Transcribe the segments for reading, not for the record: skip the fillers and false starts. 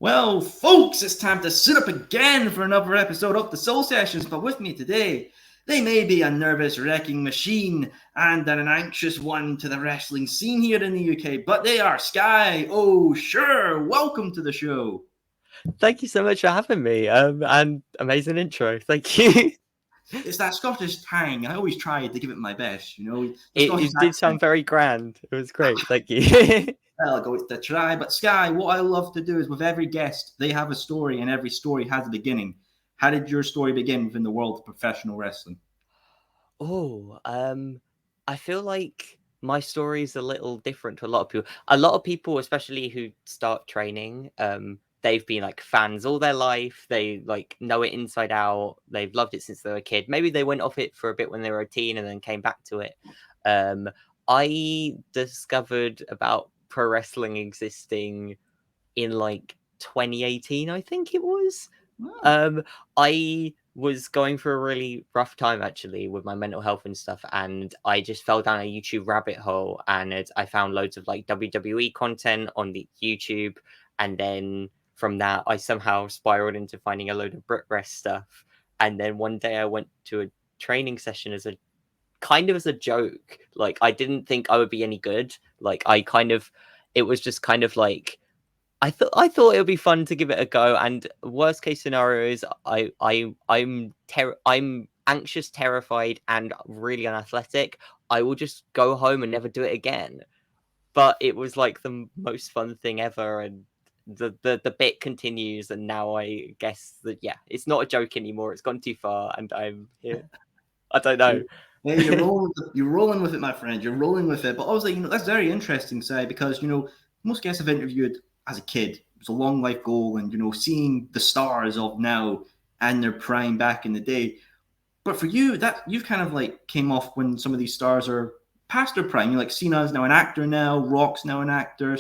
Well, folks, it's time to sit up again for another episode of the Soul Sessions. But with me today, they may be a nervous wrecking machine and an anxious one to the wrestling scene here in the UK, but they are Skye O.Shure. Welcome to the show. Thank you so much for having me. And amazing intro. Thank you. It's that Scottish tang. I always try to give it my best, the Scottish It did sound accent. very grand. It was great. Thank you. Well, I'll go with the try. But Skye, what I love to do is with every guest, they have a story, and every story has a beginning. How did your story begin within the world of professional wrestling? I feel like my story is a little different to a lot of people. A lot of people, especially who start training, they've been like fans all their life. They like know it inside out. They've loved it since they were a kid. Maybe they went off it for a bit when they were a teen and then came back to it. I discovered about pro wrestling existing in like 2018, I think it was. I was going through a really rough time actually with my mental health and stuff, and I just fell down a YouTube rabbit hole, and I found loads of like WWE content on the YouTube, and then from that I somehow spiraled into finding a load of Brit Rest stuff, and then one day I went to a training session as a kind of as a joke. Like I didn't think I would be any good. Like it was just kind of like I thought it would be fun to give it a go. And worst case scenario is I'm anxious, terrified, and really unathletic. I will just go home and never do it again. But it was like the most fun thing ever, and the bit continues. And now I guess that it's not a joke anymore. It's gone too far, and I'm here. I don't know. Hey, you're rolling with it, my friend. You're rolling with it. But obviously, that's very interesting, say, because most guests I've interviewed as a kid, it's a long life goal, and seeing the stars of now and their prime back in the day. But for you, that you've kind of like came off when some of these stars are past their prime. Like Cena's now an actor now, Rock's now an actor.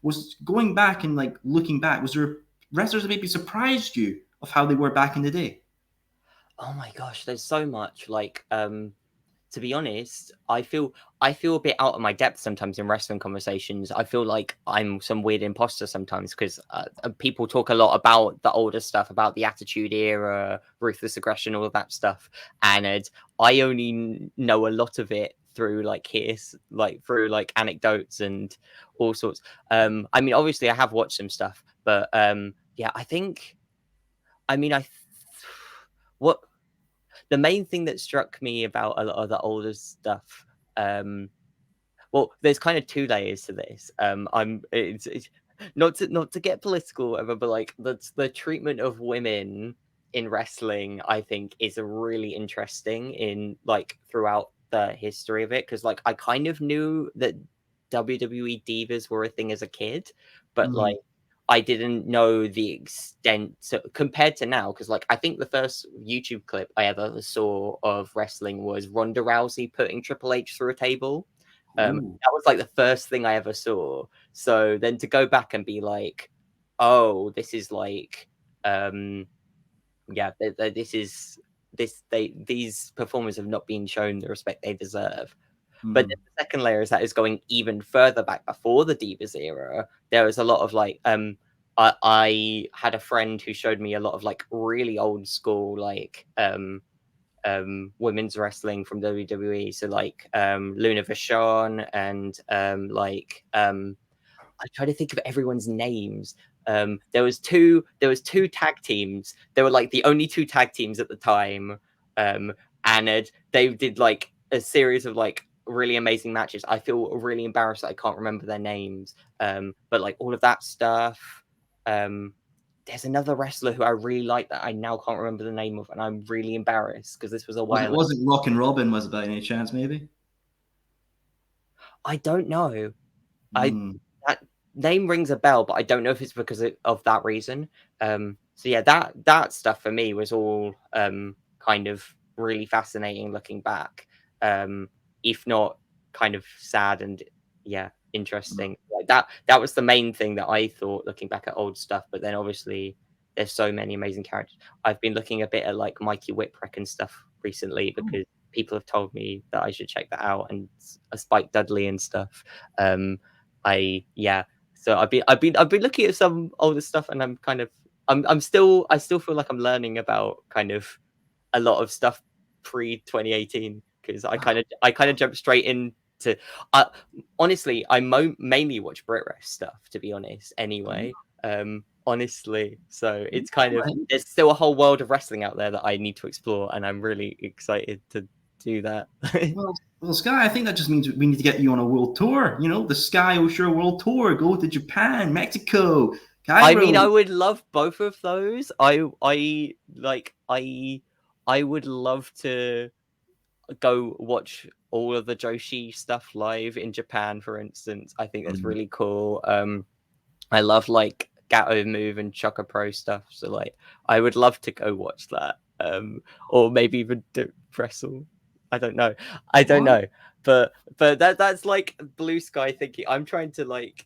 Was going back and like looking back, was there wrestlers that maybe surprised you of how they were back in the day? Oh my gosh, there's so much. Like, to be honest, I feel a bit out of my depth sometimes in wrestling conversations. I feel like I'm some weird imposter sometimes because people talk a lot about the older stuff, about the Attitude Era, ruthless aggression, all of that stuff, and I only know a lot of it through through anecdotes and all sorts. I mean, obviously, I have watched some stuff, but yeah, I think. I mean, what the main thing that struck me about a lot of the older stuff, well, there's kind of two layers to this. It's not to get political ever, but like the treatment of women in wrestling, I think, is a really interesting in like throughout the history of it, because like I kind of knew that WWE divas were a thing as a kid, but like I didn't know the extent compared to now, because like I think the first YouTube clip I ever saw of wrestling was Ronda Rousey putting Triple H through a table. That was like the first thing I ever saw. So then to go back and be like, oh, this is like, these performers have not been shown the respect they deserve. But then the second layer is that is going even further back before the Divas era. There was a lot of like I had a friend who showed me a lot of like really old school like women's wrestling from WWE. So like Luna Vachon and I try to think of everyone's names. There was two tag teams. They were like the only two tag teams at the time. And they did like a series of like really amazing matches. I feel really embarrassed that I can't remember their names. But like all of that stuff. There's another wrestler who I really like that I now can't remember the name of, and I'm really embarrassed because this was a while ago. Wasn't Rock and Robin, was it by any chance, maybe? I don't know. That name rings a bell, but I don't know if it's because of that reason. So yeah, that stuff for me was all kind of really fascinating looking back, if not kind of sad and interesting. Like that was the main thing that I thought looking back at old stuff. But then obviously there's so many amazing characters. I've been looking a bit at like Mikey Whipwreck and stuff recently because people have told me that I should check that out, and Spike Dudley and stuff. So So I've been looking at some older stuff, and I still feel like I'm learning about kind of a lot of stuff pre 2018 because I kind of jumped straight into. Honestly, I mainly watch Brit Rest stuff, to be honest. Anyway, honestly, so it's kind of there's still a whole world of wrestling out there that I need to explore, and I'm really excited to do that. Well, Skye, I think that just means we need to get you on a world tour. You know, the Skye O.Shure World Tour. Go to Japan, Mexico, Cairo. I mean, I would love both of those. I would love to go watch all of the Joshi stuff live in Japan, for instance. I think that's really cool. I love like Gato Move and Chaka Pro stuff, so like I would love to go watch that. Or maybe even wrestle. I don't know, but that's like blue sky thinking. I'm trying to like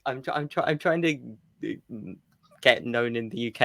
I'm trying to get known in the UK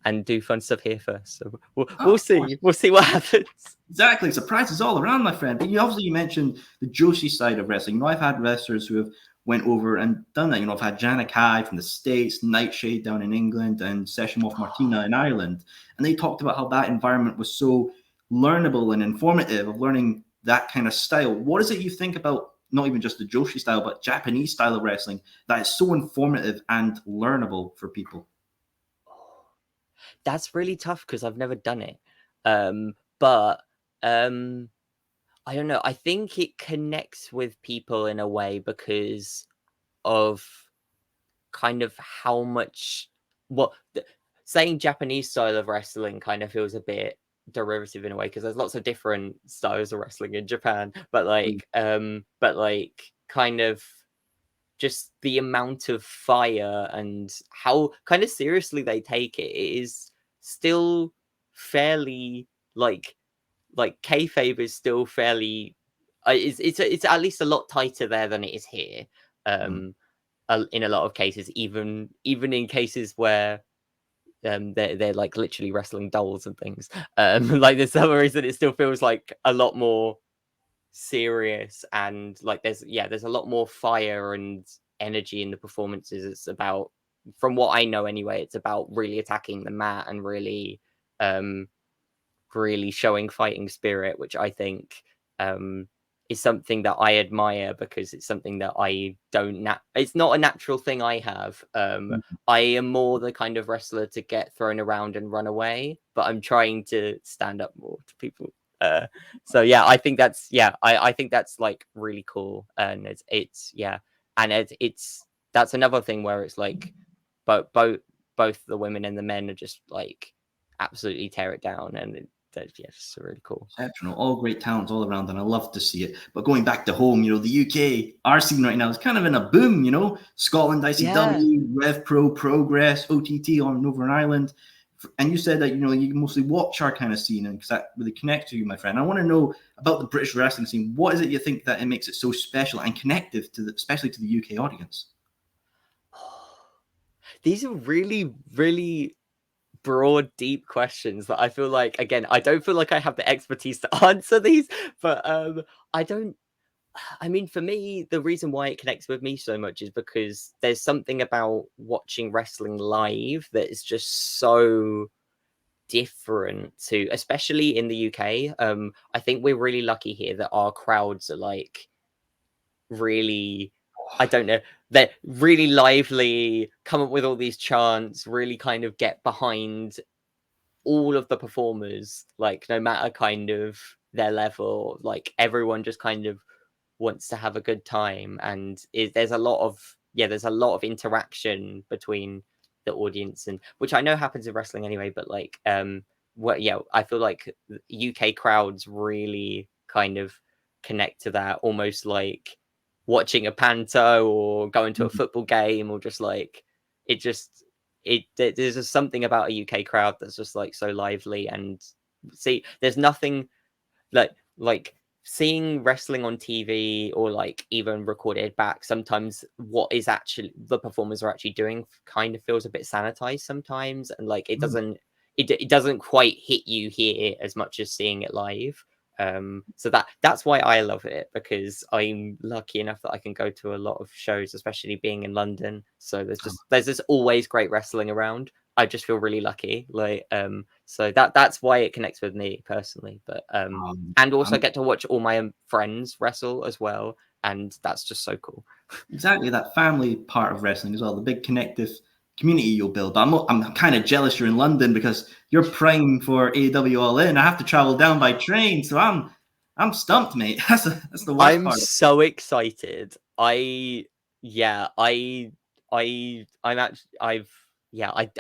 and do fun stuff here first. So we'll see. We'll see what happens. Exactly, surprises all around, my friend. But you mentioned the Joshi side of wrestling. You know, I've had wrestlers who have went over and done that. You know, I've had Jana Kai from the States, Nightshade down in England, and Session Wolf Martina in Ireland, and they talked about how that environment was so learnable and informative of learning that kind of style. What is it you think about not even just the Joshi style, but Japanese style of wrestling that is so informative and learnable for people? That's really tough because I've never done it. But I don't know. I think it connects with people in a way because of kind of how much saying Japanese style of wrestling kind of feels a bit derivative in a way because there's lots of different styles of wrestling in Japan, but like kind of just the amount of fire and how kind of seriously they take it is still fairly like kayfabe is still fairly it's at least a lot tighter there than it is here in a lot of cases, even in cases where they're like literally wrestling dolls and things. Like there's some reason it still feels like a lot more serious and like there's a lot more fire and energy in the performances. It's about, from what I know anyway, it's about really attacking the mat and really really showing fighting spirit, which I think is something that I admire because it's something that I don't it's not a natural thing I have. I am more the kind of wrestler to get thrown around and run away, but I'm trying to stand up more to people. So yeah, I think that's I think that's like really cool, and it's and it's that's another thing where it's like both the women and the men are just like absolutely tear it down, and it's really cool. Exceptional, all great talents all around, and I love to see it. But going back to home, you know, the UK, our scene right now is kind of in a boom. You know, Scotland, ICW, Rev Pro, Progress, OTT on Northern Ireland. And you said that, you know, you mostly watch our kind of scene, and because that really connects to you, my friend. I want to know about the British wrestling scene. What is it you think that it makes it so special and connective to especially to the UK audience? These are really, really broad, deep questions that I feel like, again, I don't feel like I have the expertise to answer these, but I mean, for me, the reason why it connects with me so much is because there's something about watching wrestling live that is just so different to, especially in the UK. I think we're really lucky here that our crowds are like really, I don't know, they're really lively, come up with all these chants, really kind of get behind all of the performers, like no matter kind of their level, like everyone just kind of wants to have a good time, and there's a lot of interaction between the audience, and which I know happens in wrestling anyway, but like I feel like UK crowds really kind of connect to that, almost like watching a panto or going to a football game, or just like there's just something about a UK crowd that's just like so lively. And see, there's nothing like seeing wrestling on TV or like even recorded back. Sometimes what is actually the performers are actually doing kind of feels a bit sanitized sometimes, and like it doesn't quite hit you here as much as seeing it live. So that's why I love it, because I'm lucky enough that I can go to a lot of shows, especially being in London. So there's just always great wrestling around. I just feel really lucky, so that's why it connects with me personally. But and also get to watch all my friends wrestle as well, and that's just so cool. Exactly, that family part of wrestling as well, the big connective community you'll build. But I'm kind of jealous you're in London because you're prime for AEW All In. I have to travel down by train, so I'm stumped, mate. That's the worst I'm part. so excited. I'm actually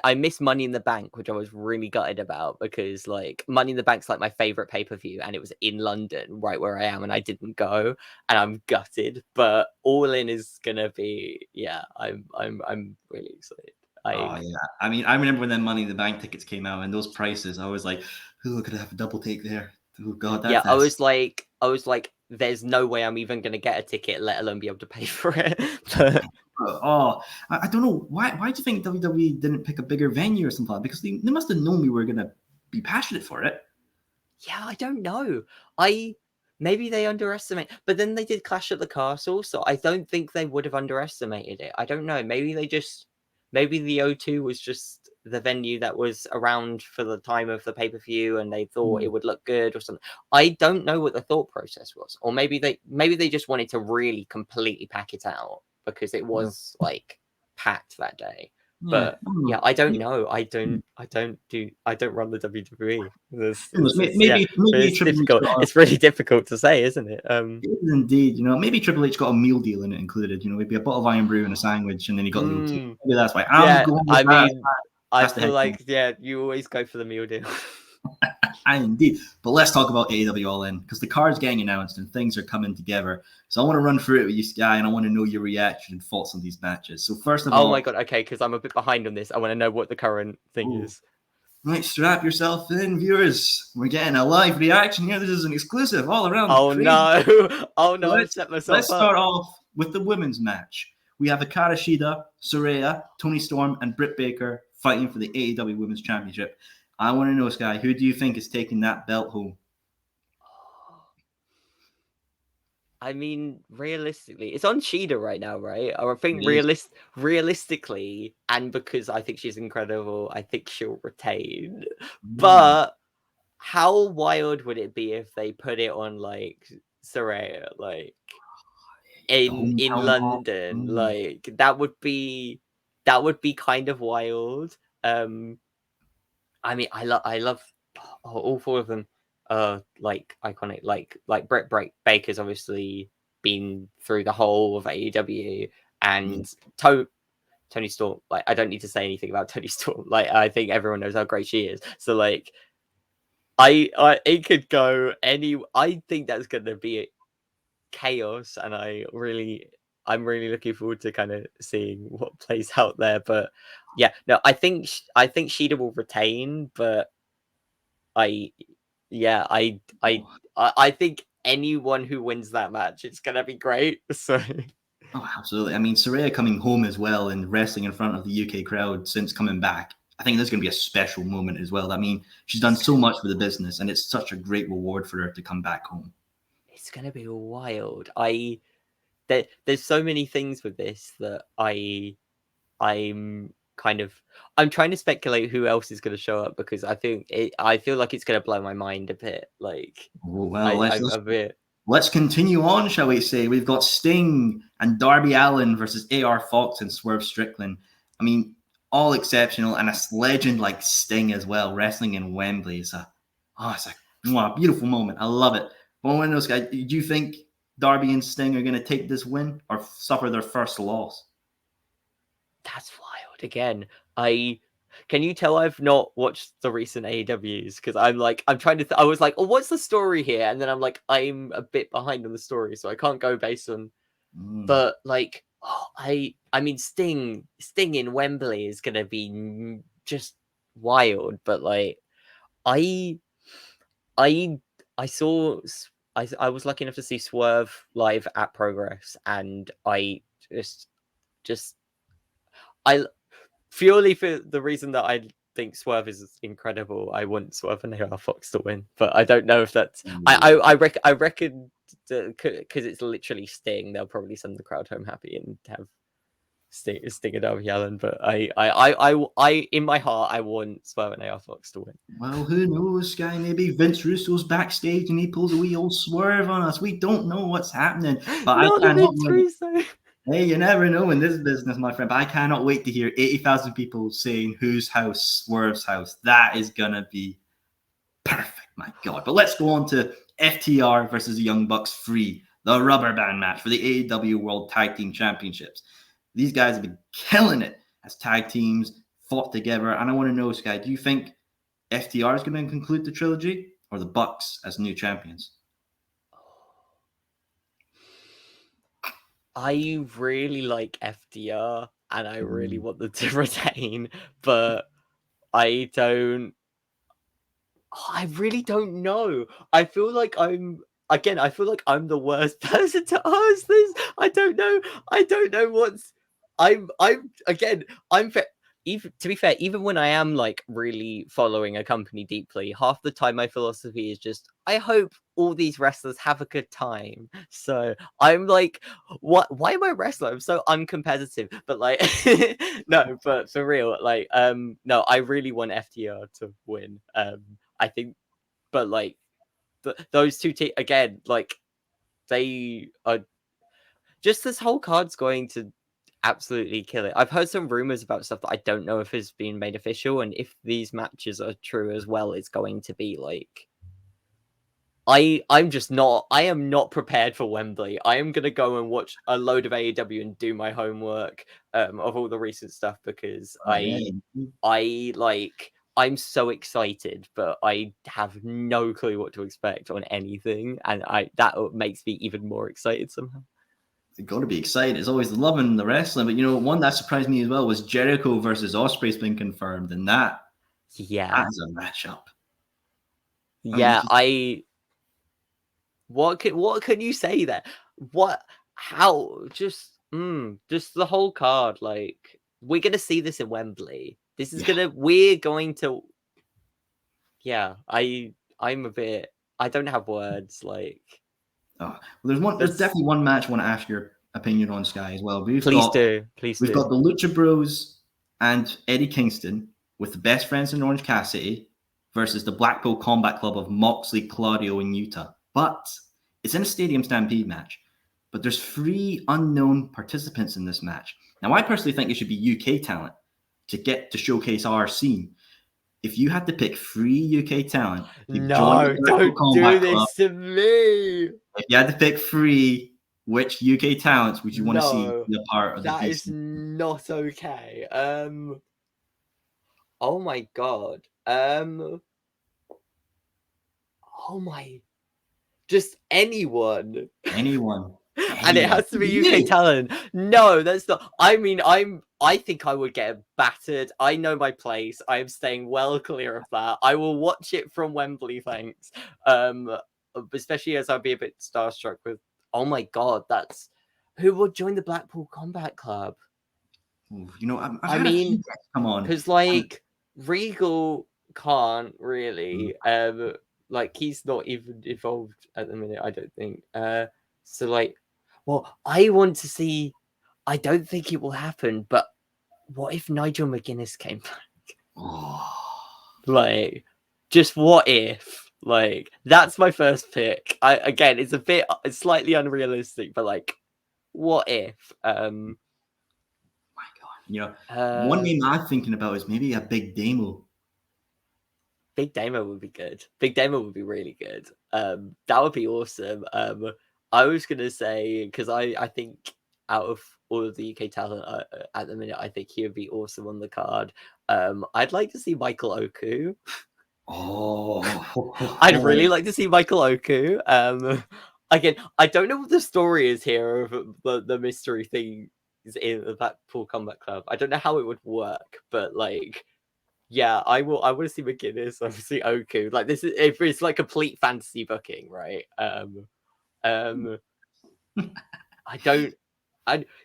I miss Money in the Bank, which I was really gutted about, because like Money in the Bank's like my favorite pay-per-view, and it was in London, right where I am, and I didn't go, and I'm gutted. But All In is gonna be, I'm really excited. Oh yeah, I mean, I remember when then Money in the Bank tickets came out and those prices. I was like, "Oh, could I have a double take there?" Oh God, I that's was like, there's no way I'm even gonna get a ticket, let alone be able to pay for it. oh, I don't know why. Why do you think WWE didn't pick a bigger venue or something? Because they must have known we were gonna be passionate for it. Yeah, I don't know. Maybe they underestimate, but then they did Clash at the Castle, so I don't think they would have underestimated it. I don't know. Maybe the O2 was just the venue that was around for the time of the pay-per-view, and they thought it would look good or something. I don't know what the thought process was, or maybe they just wanted to really completely pack it out because it was like packed that day. But yeah, I don't know. I don't run the WWE. Maybe It's Triple H difficult. It's really difficult to say, isn't it? It is indeed. Maybe Triple H got a meal deal in it included. Maybe a bottle of Iron Brew and a sandwich, and then he got the OT. Maybe that's why I'm Yeah, going with I that. mean, I That's the feel head. like you always go for the meal deal. Indeed. But let's talk about AEW All In, because the card's getting announced and things are coming together. So I want to run through it with you, Skye, and I want to know your reaction and thoughts on these matches. So first of all, Oh my god, okay, because I'm a bit behind on this. I want to know what the current thing is. Right, strap yourself in, viewers. We're getting a live reaction here. This is an exclusive all around. Oh no! Oh no! I've set myself Let's start off with the women's match. We have Hikaru Shida, Saraya, Toni Storm, and Britt Baker fighting for the AEW Women's Championship. I want to know, Skye, who do you think is taking that belt home? I mean, realistically, it's on Shida right now, right? I think It realistically, and because I think she's incredible, I think she'll retain. But how wild would it be if they put it on like Saraya, like in London? Like that would be kind of wild. I mean, I love all four of them. Like iconic, like Britt Baker's obviously been through the whole of AEW, and Toni Storm. Like, I don't need to say anything about Toni Storm. Like, I think everyone knows how great she is. So, like, it could go any. I think that's going to be chaos, and I'm really looking forward to kind of seeing what plays out there. But yeah, no, I think Shida will retain, but I think anyone who wins that match, it's gonna be great. So Oh, absolutely. I mean, Saraya coming home as well and wrestling in front of the UK crowd since coming back. I think there's going to be a special moment as well. I mean, she's done so much for the business, and it's such a great reward for her to come back home. It's gonna be wild. There's so many things with this that I'm trying to speculate who else is going to show up, because I feel like it's going to blow my mind a bit. Like, Oh, well, I'm a bit. Let's continue on, shall we say? We've got Sting and Darby Allin versus AR Fox and Swerve Strickland. I mean, all exceptional, and a legend like Sting as well, wrestling in Wembley. It's a beautiful moment. I love it. But one of those guys, do you think Darby and Sting are going to take this win or suffer their first loss? That's wild. Again, can you tell I've not watched the recent AEWs, because I'm trying to. I was like, oh, what's the story here? And then I'm like, I'm a bit behind on the story, so I can't go based on. But like, I mean, Sting in Wembley is gonna be just wild. But like, I saw. I was lucky enough to see Swerve live at Progress, and I just I purely for the reason that I think Swerve is incredible. I want Swerve and AR Fox to win, but I don't know if that's. I reckon because it's literally Sting, they'll probably send the crowd home happy and have Sting and Darby Allin. But I in my heart, I want Swerve and AR Fox to win. Well, who knows, Skye? Maybe Vince Russo's backstage and he pulls a wee old swerve on us. We don't know what's happening. But I cannot wait. Hey, you never know in this business, my friend. But I cannot wait to hear 80,000 people saying whose house, Swerve's house. That is going to be perfect, my God. But let's go on to FTR versus the Young Bucks 3, the rubber band match for the AEW World Tag Team Championships. These guys have been killing it as tag teams, fought together. And I want to know, Skye, do you think FTR is going to conclude the trilogy or the Bucks as new champions? I really like FTR and I really want them to retain, but I really don't know. I feel like I'm the worst person to ask this. I don't know what's even to be fair, even when I am like really following a company deeply, half the time my philosophy is just I hope all these wrestlers have a good time. So I'm like, what? Why am I a wrestler? I'm so uncompetitive. But like, no, but for real, like, no, I really want FTR to win. I think, but like, those two teams again, like, they are just this whole card's going to absolutely kill it. I've heard some rumors about stuff that I don't know if has been made official, and if these matches are true as well, it's going to be like I am not prepared for Wembley. I am gonna go and watch a load of AEW and do my homework of all the recent stuff because I'm so excited, but I have no clue what to expect on anything, and that makes me even more excited somehow. You've got to be excited. It's always the loving the wrestling, but one that surprised me as well was Jericho versus Ospreay's been confirmed, and that is a matchup. Yeah, what can you say there? How just the whole card, like we're gonna see this in Wembley. We're going to I'm a bit I don't have words like there's definitely one match I want to ask your opinion on, Skye, as well. We've got the Lucha Bros and Eddie Kingston with the Best Friends in Orange Cassidy versus the Blackpool Combat Club of Moxley, Claudio, and Utah. But it's in a Stadium Stampede match. But there's 3 unknown participants in this match. Now, I personally think it should be UK talent to showcase our scene. If you had to pick 3 UK talent, no, don't do this to me. If you had to pick 3, which UK talents would you want to see be a part of the That is not okay. Oh my God. Oh my. Just anyone. And it has to be UK talent. No, that's not. I mean, I think I would get battered. I know my place. I am staying well clear of that. I will watch it from Wembley, thanks. Especially as I'd be a bit starstruck with. Oh my God, that's who would join the Blackpool Combat Club. I mean, come on, because like Regal can't really. Like he's not even involved at the minute. I don't think. So like, well, I want to see. I don't think it will happen, but what if Nigel McGuinness came back? Like, just what if? Like, that's my first pick. Again, it's slightly unrealistic, but like, what if? My God, one name I'm thinking about is maybe a Big Damo. Big Damo would be good. Big Damo would be really good. That would be awesome. I was gonna say because I think out of all of the UK talent at the minute, I think he would be awesome on the card. I'd like to see Michael Oku. I'd really like to see Michael Oku. Again, I don't know what the story is here of the mystery thing is in the Blackpool Combat Club. I don't know how it would work, but like. Yeah, I want to see McGuinness. I want to see Oku. Like this is if it's like complete fantasy booking, right? I don't.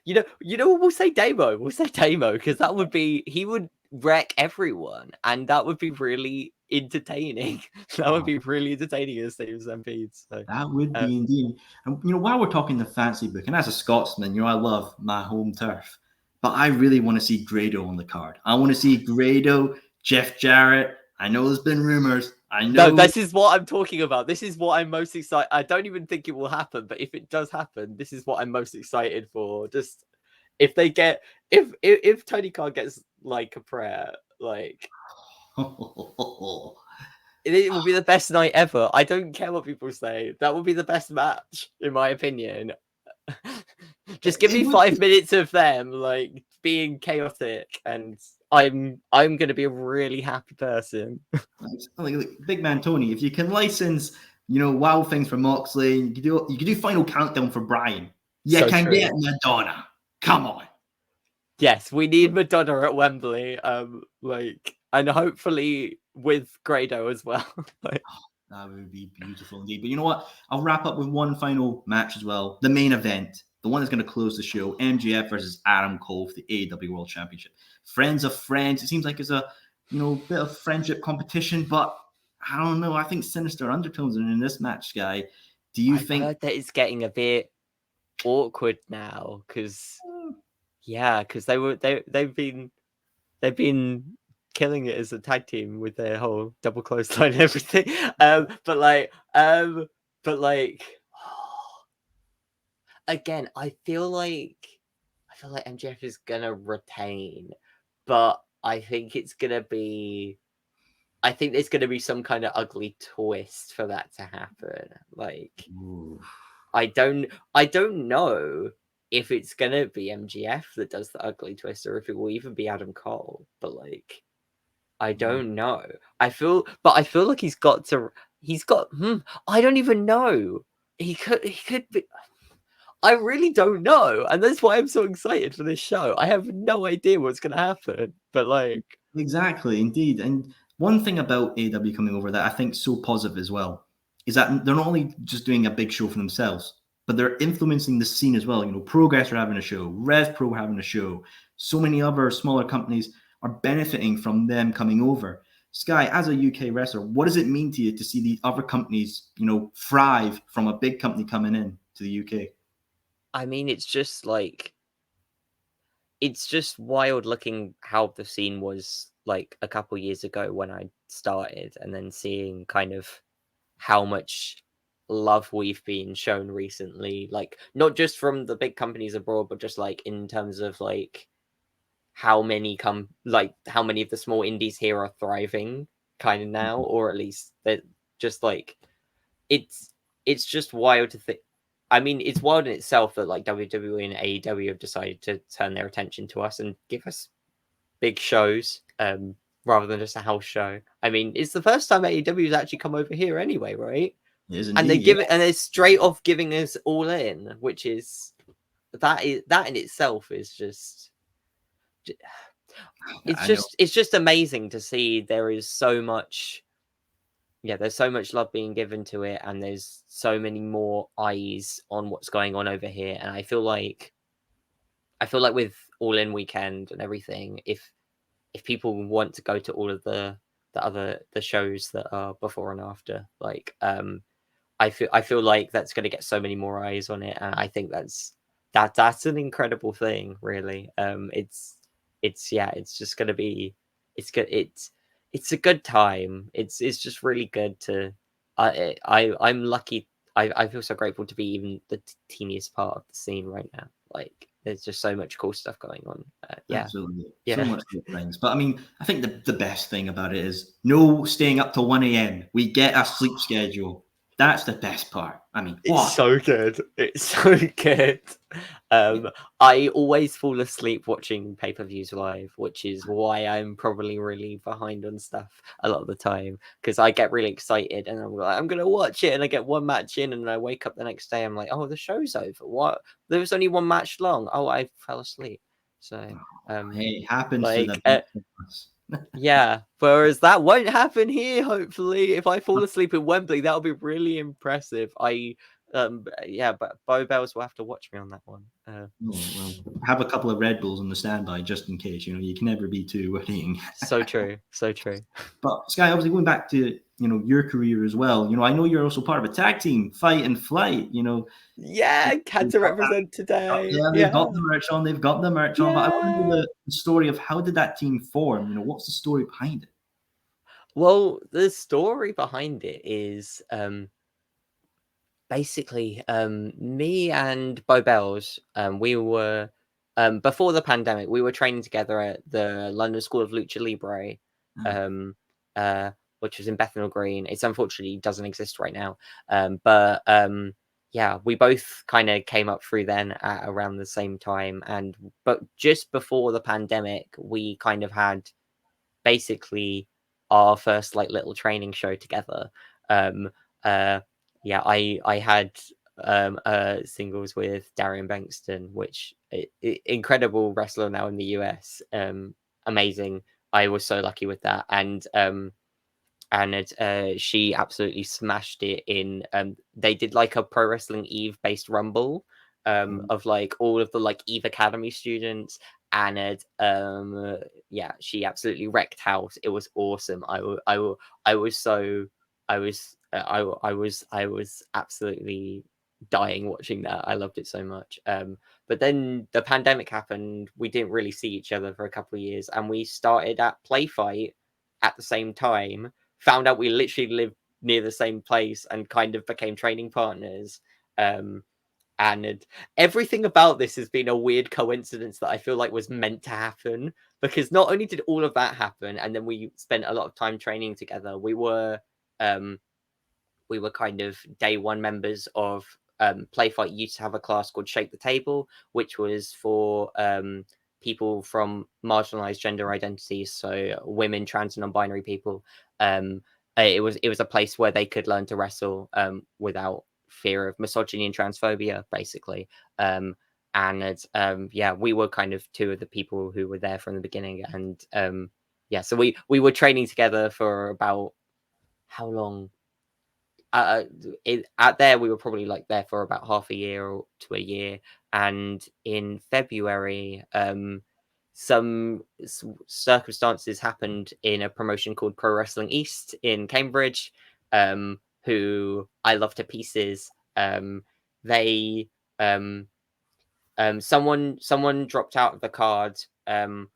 We'll say Damo. We'll say Damo because that would be he would wreck everyone, and that would be really entertaining. That would be really entertaining in a Stadium Stampede. So that would be indeed. And while we're talking the fancy book, and as a Scotsman, I love my home turf, but I really want to see Grado on the card. I want to see Grado, Jeff Jarrett. I know there's been rumors. I know. No, this is what I'm talking about. This is what I'm most excited. I don't even think it will happen, but if it does happen, this is what I'm most excited for. Just if they get if Tony Khan gets like a prayer, like it will be the best night ever. I don't care what people say. That will be the best match, in my opinion. Just give me 5 minutes of them like being chaotic, and I'm gonna be a really happy person. Like Big Man Tony, if you can license, Wild Things for Moxley, you could do Final Countdown for Brian. You So can true. get Madonna. Come on. Yes, we need Madonna at Wembley. And hopefully with Grado as well. That would be beautiful indeed. But you know what? I'll wrap up with one final match as well. The main event, the one that's going to close the show, MJF versus Adam Cole for the AEW World Championship. Friends of friends. It seems like it's a bit of friendship competition, but I don't know. I think sinister undertones are in this match, Skye. Do you think? I've heard that it's getting a bit awkward now because they've been killing it as a tag team with their whole double clothesline and everything. Again, I feel like MJF is gonna retain, but I think there's gonna be some kind of ugly twist for that to happen. Ooh. I don't know if it's gonna be MGF that does the ugly twist or if it will even be Adam Cole. But I don't know. I feel like he's got. I don't even know. He could be. I really don't know, and that's why I'm so excited for this show. I have no idea what's gonna happen, but exactly, indeed. And one thing about AEW coming over that I think is so positive as well is that they're not only just doing a big show for themselves, but they're influencing the scene as well. Progress are having a show, Rev Pro having a show. So many other smaller companies are benefiting from them coming over. Skye, as a UK wrestler, what does it mean to you to see the other companies, thrive from a big company coming in to the UK? I mean, it's just wild looking how the scene was like a couple years ago when I started, and then seeing kind of how much love we've been shown recently, like not just from the big companies abroad, but just like in terms of like how many of the small indies here are thriving kind of now, or at least that just like it's just wild to think. I mean, it's wild in itself that like WWE and AEW have decided to turn their attention to us and give us big shows rather than just a house show. I mean, it's the first time AEW's actually come over here anyway, right? And they give it, and they're straight off giving us All In, which is that in itself is just it's just amazing to see. There's so much love being given to it, and there's so many more eyes on what's going on over here. And I feel like with All In weekend and everything, if people want to go to all of the shows that are before and after, I feel like that's going to get so many more eyes on it, and I think that's an incredible thing, really. It's just going to be it's a good time. It's just really good to. I'm lucky. I feel so grateful to be even the teeniest part of the scene right now. Like, there's just so much cool stuff going on. Absolutely. So much good things. But I mean, I think the best thing about it is no staying up till 1 a.m. We get a sleep schedule. That's the best part. I mean, it's so good. It's so good. I always fall asleep watching pay-per-views live, which is why I'm probably really behind on stuff a lot of the time, because I get really excited and I'm like, I'm gonna watch it, and I get one match in and I wake up the next day, I'm like, oh, the show's over. What? There was only one match long. Oh, I fell asleep. So it happens to the best of us. Yeah, whereas that won't happen here. Hopefully, if I fall asleep at Wembley, that'll be really impressive. I Yeah, but Beau Belles will have to watch me on that one. Oh, well, have a couple of Red Bulls on the standby just in case. You can never be too worrying. So true, so true. But Skye, obviously going back to your career as well. I know you're also part of a tag team, Fight and Flight. Yeah, had They've to got that- represent today. yeah, they've Yeah, got the merch on. They've got the merch on. But I want to yeah. know the story of how did that team form? What's the story behind it? Well, the story behind it is basically me and Beau Belles, we were before the pandemic, we were training together at the London School of Lucha Libre, um, uh, which was in Bethnal Green. It's unfortunately doesn't exist right now, but yeah, we both kind of came up through then at around the same time, but just before the pandemic, we kind of had basically our first like little training show together. Um, yeah, I had singles with Darian Bankston, which incredible wrestler now in the US. Amazing. I was so lucky with that, and she absolutely smashed it in. They did like a Pro Wrestling Eve based rumble of like all of the like Eve Academy students, and yeah, she absolutely wrecked house. It was awesome. I was so I was absolutely dying watching that. I loved it so much. But then the pandemic happened. We didn't really see each other for a couple of years, and we started at Play Fight at the same time. Found out we literally lived near the same place and kind of became training partners. And everything about this has been a weird coincidence that I feel like was meant to happen, because not only did all of that happen, and then we spent a lot of time training together. We were kind of day one members of Playfight. Used to have a class called Shake the Table, which was for people from marginalized gender identities, so women, trans, and non-binary people. It was a place where they could learn to wrestle without fear of misogyny and transphobia, basically. And yeah, we were kind of two of the people who were there from the beginning, and yeah, so we were training together for about how long? At there we were probably like there for about half a year to a year, and in February some circumstances happened in a promotion called Pro Wrestling East in Cambridge, who I love to pieces. They someone dropped out of the card, and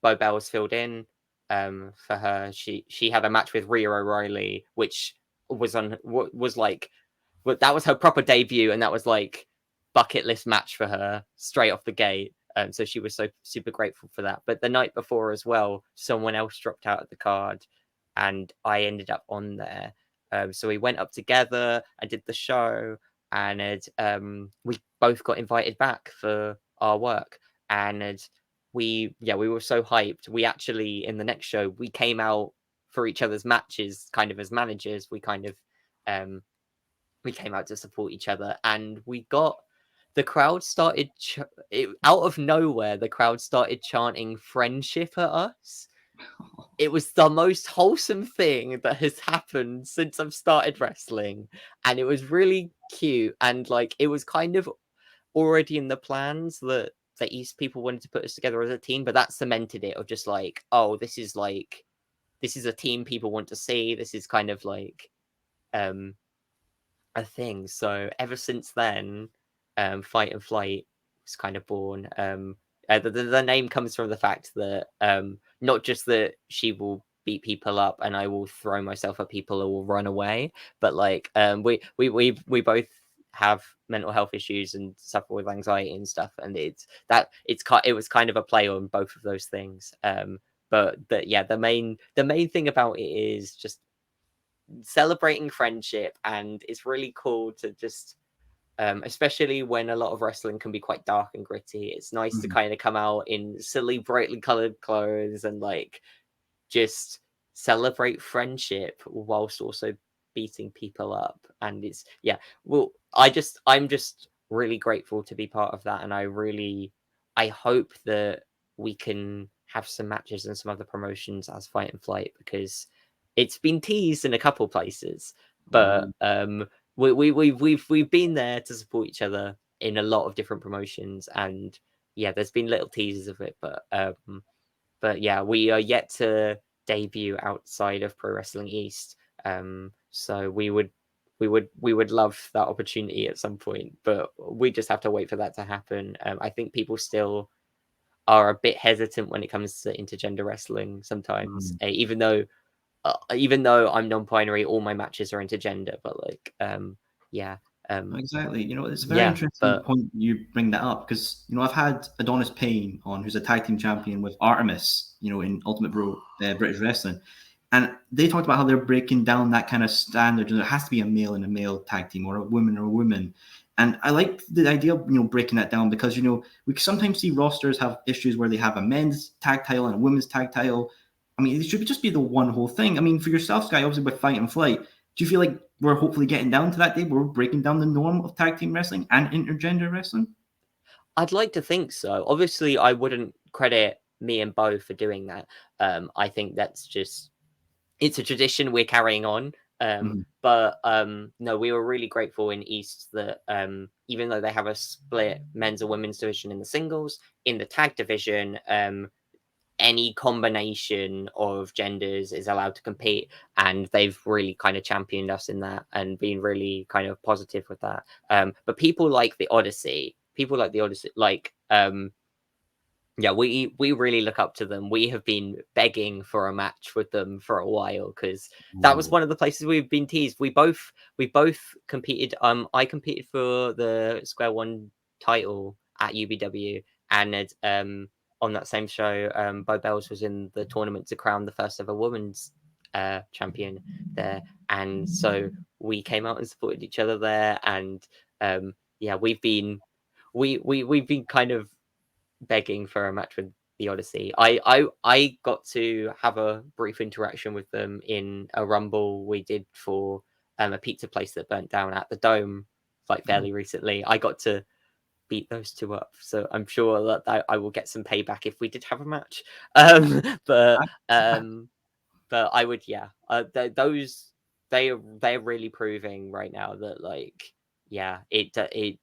Beau Belles filled in for her. She had a match with Rhea O'Reilly, which was like, that was her proper debut, and that was like bucket list match for her straight off the gate. So she was so super grateful for that. But the night before as well, someone else dropped out of the card, and I ended up on there. So we went up together and did the show, and we both got invited back for our work, and we were so hyped. We actually, in the next show, we came out for each other's matches kind of as managers. We came out to support each other, and we got the crowd started out of nowhere. The crowd started chanting friendship at us. It was the most wholesome thing that has happened since I've started wrestling, and it was really cute. And like, it was kind of already in the plans that the East people wanted to put us together as a team, but that cemented it, of just like, oh, this is a team people want to see. This is kind of like a thing. So ever since then, Fight and Flight was kind of born. The name comes from the fact that not just that she will beat people up and I will throw myself at people or will run away, but like we both have mental health issues and suffer with anxiety and stuff, and it was kind of a play on both of those things. But yeah, the main thing about it is just celebrating friendship, and it's really cool to just especially when a lot of wrestling can be quite dark and gritty. It's nice to kind of come out in silly brightly colored clothes and like just celebrate friendship whilst also beating people up. And it's I'm just really grateful to be part of that, and I hope that we can have some matches and some other promotions as Fight and Flight, because it's been teased in a couple places, but we've been there to support each other in a lot of different promotions, and yeah, there's been little teasers of it, but yeah, we are yet to debut outside of Pro Wrestling East. So we would love that opportunity at some point, but we just have to wait for that to happen. I think people still are a bit hesitant when it comes to intergender wrestling sometimes, even though I'm non-binary, all my matches are intergender. But like, yeah, Exactly. It's a very yeah, interesting but point you bring that up because, I've had Adonis Payne on, who's a tag team champion with Artemis, in Ultimate Bro British Wrestling. And they talked about how they're breaking down that kind of standard. There has to be a male and a male tag team, or a woman or a woman. And I like the idea of, breaking that down because, we sometimes see rosters have issues where they have a men's tag title and a women's tag title. I mean, it should just be the one whole thing. I mean, for yourself, Skye, obviously with Fight and Flight, do you feel like we're hopefully getting down to that day where we're breaking down the norm of tag team wrestling and intergender wrestling? I'd like to think so. Obviously, I wouldn't credit me and Beau for doing that. I think that's just it's a tradition we're carrying on. But no, we were really grateful in East that even though they have a split men's and women's division in the singles, in the tag division, any combination of genders is allowed to compete, and they've really kind of championed us in that and been really kind of positive with that. But people like the Odyssey, yeah, we really look up to them. We have been begging for a match with them for a while because that was one of the places we've been teased. We both competed. I competed for the Square One title at UBW, and on that same show, Beau Belles was in the tournament to crown the first ever women's champion there, and so we came out and supported each other there. And yeah, we've been kind of begging for a match with the Odyssey. I got to have a brief interaction with them in a rumble we did for a pizza place that burnt down at the Dome like fairly recently. I got to beat those two up, so I'm sure that I will get some payback if we did have a match. But I would, yeah. Those they're really proving right now that like yeah it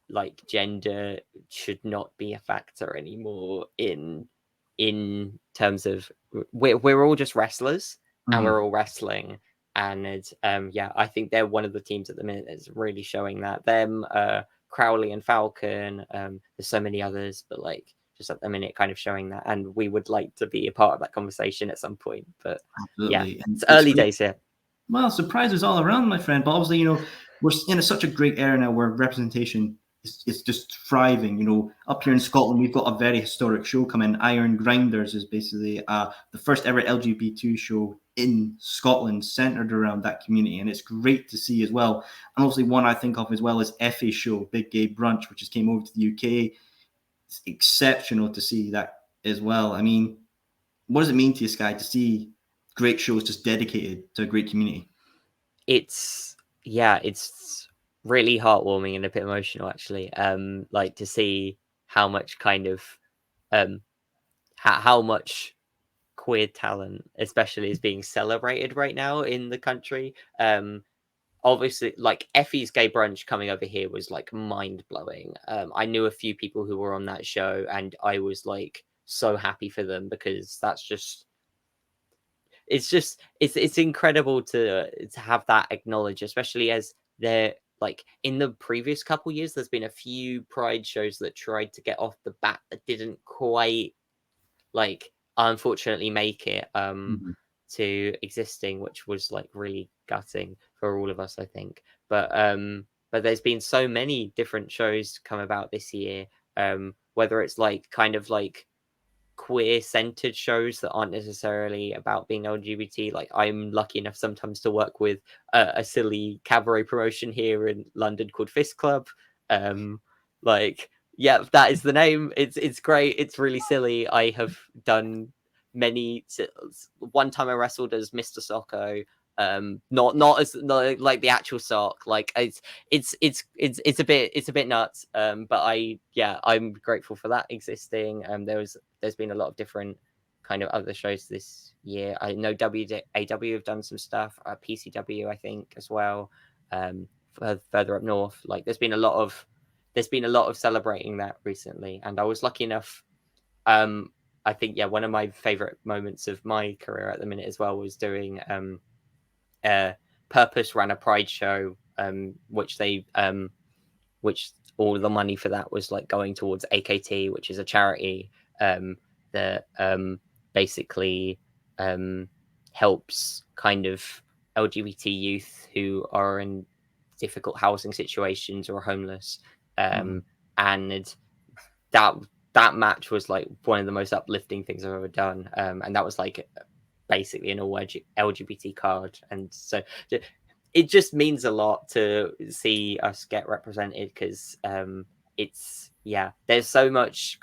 like gender should not be a factor anymore in terms of we're all just wrestlers and we're all wrestling. And yeah, I think they're one of the teams at the minute that's really showing that. Them, Crowley and Falcon, there's so many others, but like just at the minute kind of showing that, and we would like to be a part of that conversation at some point. But yeah, Absolutely. And it's it's early great. days here. Well, surprises all around, my friend. But obviously, we're in such a great era now where representation is just thriving. Up here in Scotland, we've got a very historic show coming. Iron Grinders is basically the first ever LGBT show in Scotland centered around that community. And it's great to see as well. And obviously, one I think of as well is Effie's show, Big Gay Brunch, which just came over to the UK. It's exceptional to see that as well. I mean, what does it mean to you, Skye, to see great shows just dedicated to a great community? It's really heartwarming and a bit emotional actually. Like to see how much kind of how much queer talent especially is being celebrated right now in the country. Obviously like Effie's Gay Brunch coming over here was like mind-blowing. I knew a few people who were on that show and I was like so happy for them because that's just it's incredible to have that acknowledged, especially as they're like in the previous couple years there's been a few pride shows that tried to get off the bat that didn't quite like unfortunately make it to existing, which was like really gutting for all of us I think. But there's been so many different shows come about this year, whether it's like kind of like queer centered shows that aren't necessarily about being LGBT. Like I'm lucky enough sometimes to work with a silly cabaret promotion here in London called Fist Club. Like yeah, that is the name. It's great. It's really silly. I have done many. One time I wrestled as Mr. Socko. Not as not like the actual sock. Like it's a bit nuts. But I'm grateful for that existing. There's been a lot of different kind of other shows this year. I know WAW have done some stuff, PCW I think as well. further up north. Like there's been a lot of celebrating that recently, and I was lucky enough. I think one of my favorite moments of my career at the minute as well was doing Purpose ran a Pride show, which all the money for that was like going towards AKT, which is a charity that basically helps kind of LGBT youth who are in difficult housing situations or homeless. And that match was like one of the most uplifting things I've ever done. And that was like basically an all LGBT card. And so it just means a lot to see us get represented because there's so much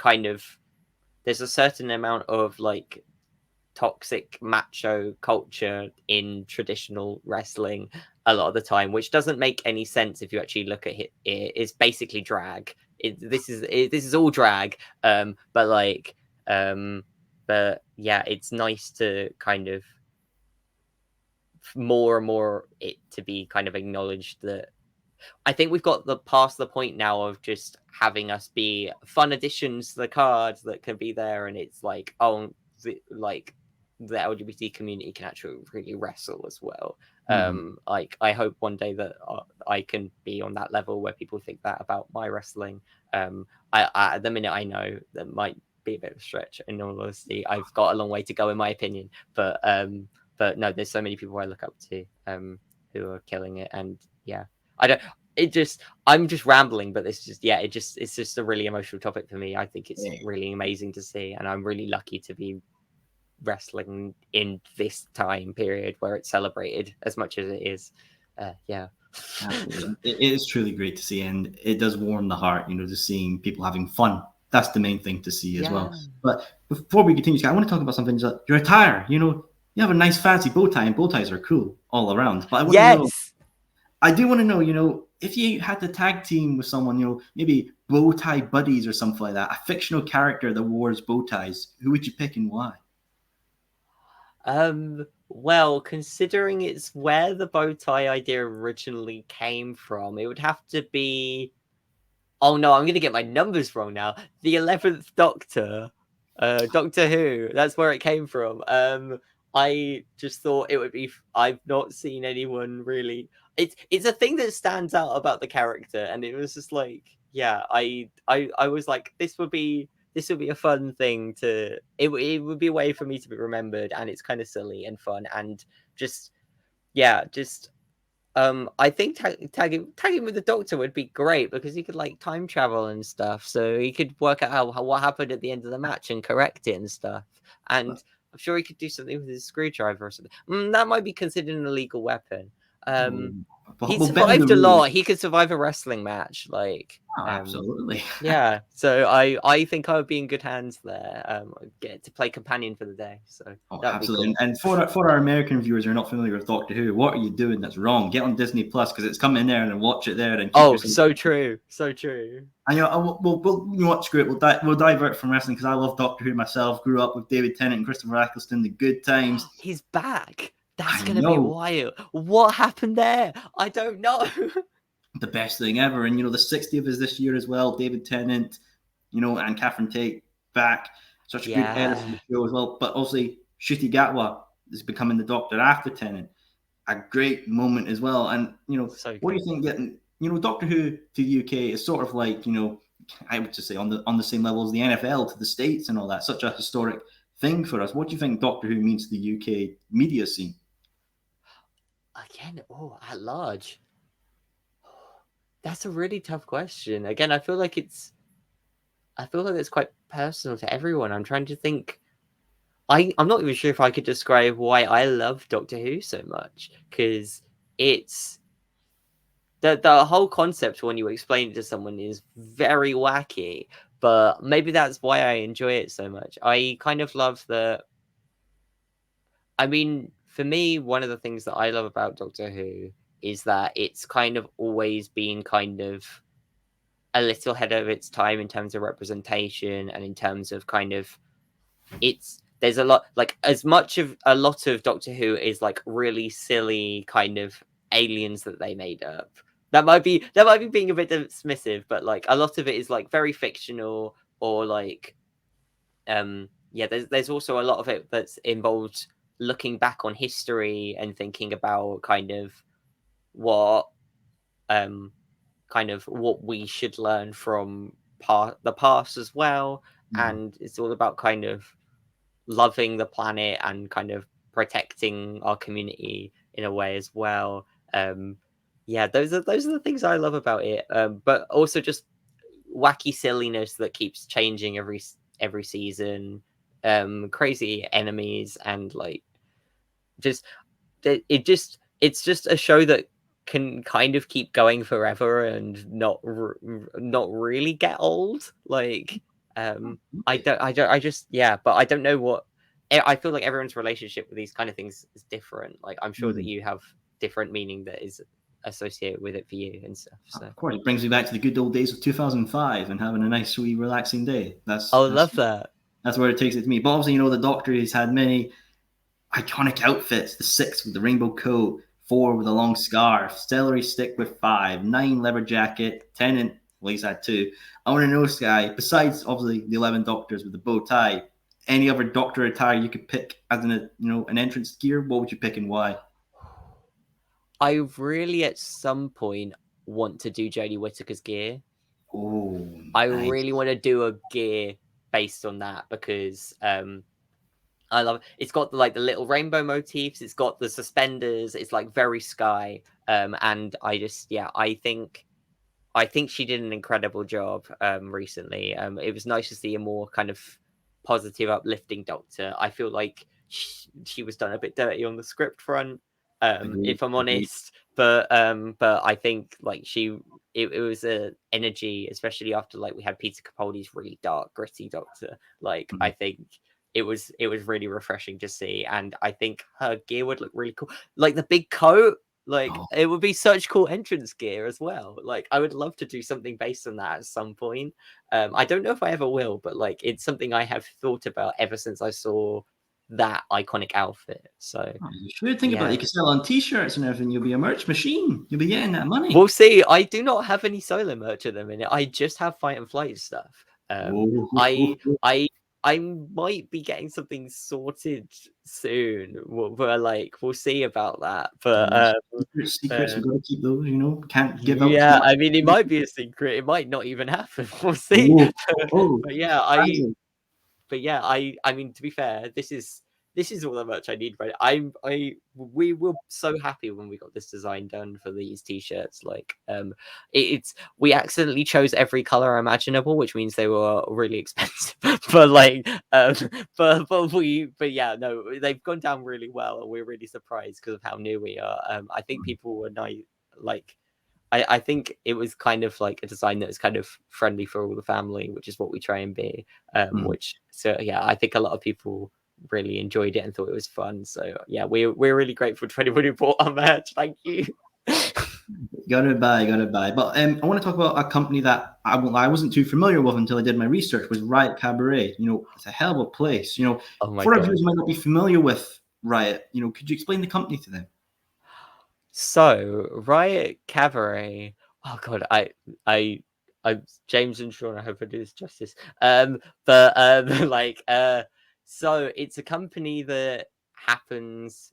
there's a certain amount of like toxic macho culture in traditional wrestling a lot of the time, which doesn't make any sense if you actually look at it. It's basically drag. This is all drag, but it's nice to kind of more and more it to be kind of acknowledged that I think we've got past the point now of just having us be fun additions to the cards that can be there, and it's like the LGBT community can actually really wrestle as well. Like I hope one day that I can be on that level where people think that about my wrestling. I at the minute I know that might be a bit of a stretch. In all honesty, I've got a long way to go in my opinion, but no, there's so many people I look up to who are killing it, and I'm just rambling, but it's just a really emotional topic for me. I think it's really amazing to see, and I'm really lucky to be wrestling in this time period where it's celebrated as much as it is. Absolutely. It is truly great to see, and it does warm the heart, just seeing people having fun. That's the main thing to see as well. But before we continue, I want to talk about something. Your attire, you have a nice fancy bow tie, and bow ties are cool all around. But I do want to know, if you had to tag team with someone, maybe bow tie buddies or something like that, a fictional character that wears bow ties, who would you pick and why? Well, considering it's where the bow tie idea originally came from, it would have to be. Oh no, I'm gonna get my numbers wrong now. The 11th Doctor, Doctor Who. That's where it came from. I just thought it would be. I've not seen anyone really. It's a thing that stands out about the character, and it was just like, I was like, this would be a fun thing to. It would be a way for me to be remembered, and it's kind of silly and fun, and I think tagging with the Doctor would be great because he could like time travel and stuff, so he could work out what happened at the end of the match and correct it and stuff. And I'm sure he could do something with his screwdriver or something. That might be considered an illegal weapon. He survived a lot. He could survive a wrestling match, absolutely. So I think I would be in good hands there. Get to play companion for the day. So absolutely. Cool. And for our American viewers who are not familiar with Doctor Who, what are you doing that's wrong? Get on Disney Plus because it's coming there and watch it there. And so true. And we'll screw it. We'll divert from wrestling because I love Doctor Who myself. Grew up with David Tennant and Christopher Eccleston, the good times. He's back. That's going to be wild. What happened there? I don't know. The best thing ever. And, the 60th is this year as well. David Tennant, and Catherine Tate back. Such a good edit for the show as well. But also, Ncuti Gatwa is becoming the Doctor after Tennant. A great moment as well. And, what do you think getting, Doctor Who to the UK is sort of like, I would just say on the same level as the NFL to the States and all that. Such a historic thing for us. What do you think Doctor Who means to the UK media scene? Again, at large. That's a really tough question. Again, I feel like it's quite personal to everyone. I'm trying to think. I'm not even sure if I could describe why I love Doctor Who so much, because it's the whole concept when you explain it to someone is very wacky, but maybe that's why I enjoy it so much. I kind of love for me, one of the things that I love about Doctor Who is that it's kind of always been kind of a little ahead of its time in terms of representation and in terms of kind of there's a lot, like as much of a lot of Doctor Who is like really silly kind of aliens that they made up. That might be being a bit dismissive, but like a lot of it is like very fictional, or like yeah, there's also a lot of it that's involved looking back on history and thinking about kind of what what we should learn from the past as well. And it's all about kind of loving the planet and kind of protecting our community in a way as well. Yeah, those are the things I love about it. But also just wacky silliness that keeps changing every season. Crazy enemies, and like just it's just a show that can kind of keep going forever and not really get old. Like I just yeah, but I don't know what I feel like everyone's relationship with these kind of things is different. Like I'm sure that you have different meaning that is associated with it for you and stuff. So Of course, it brings me back to the good old days of 2005 and having a nice, sweet, relaxing day. love that. That's where it takes it to me. But obviously, the Doctor has had many iconic outfits: the 6 with the rainbow coat, 4 with a long scarf, celery stick with 5, 9 leather jacket, 10 in. Well, he's had 2. I want to know, Skye, besides obviously the 11 Doctors with the bow tie, any other Doctor attire you could pick as an entrance gear? What would you pick and why? I really, at some point, want to do Jodie Whittaker's gear. Oh, nice. I really want to do a gear based on that because I love it. It's got the little rainbow motifs. It's got the suspenders. It's like very Skye. And I think she did an incredible job recently. It was nice to see a more kind of positive, uplifting Doctor. I feel like she was done a bit dirty on the script front, if I'm honest. But I think like it was a energy, especially after like we had Peter Capaldi's really dark, gritty Doctor. Like I think it was really refreshing to see, and I think her gear would look really cool, like the big coat. Like it would be such cool entrance gear as well. Like I would love to do something based on that at some point. I don't know if I ever will, but like it's something I have thought about ever since I saw that iconic outfit. So you should think about it. You could sell on T-shirts and everything. You'll be a merch machine. You'll be getting that money. We'll see. I do not have any solo merch at the minute. I just have Fight and Flight stuff. I might be getting something sorted soon. We'll see about that. But secrets, we've got to keep those. Can't give out. Yeah, I mean, it might be a secret. It might not even happen. We'll see. But yeah, I mean, to be fair, this is all the merch I need. Right, we were so happy when we got this design done for these t-shirts. Like, we accidentally chose every color imaginable, which means they were really expensive. But yeah, no, they've gone down really well, and we're really surprised because of how new we are. I think people were nice, like. I think it was kind of like a design that was kind of friendly for all the family, which is what we try and be. I think a lot of people really enjoyed it and thought it was fun. So yeah, we're really grateful to anyone who bought our merch. Thank you. Gotta buy. But I want to talk about a company that I wasn't too familiar with until I did my research. Was Riotcabaret. It's a hell of a place. For our viewers who might not be familiar with Riot, could you explain the company to them? So Riotcabaret. Oh god, I James and Sean, I hope I do this justice. So it's a company that happens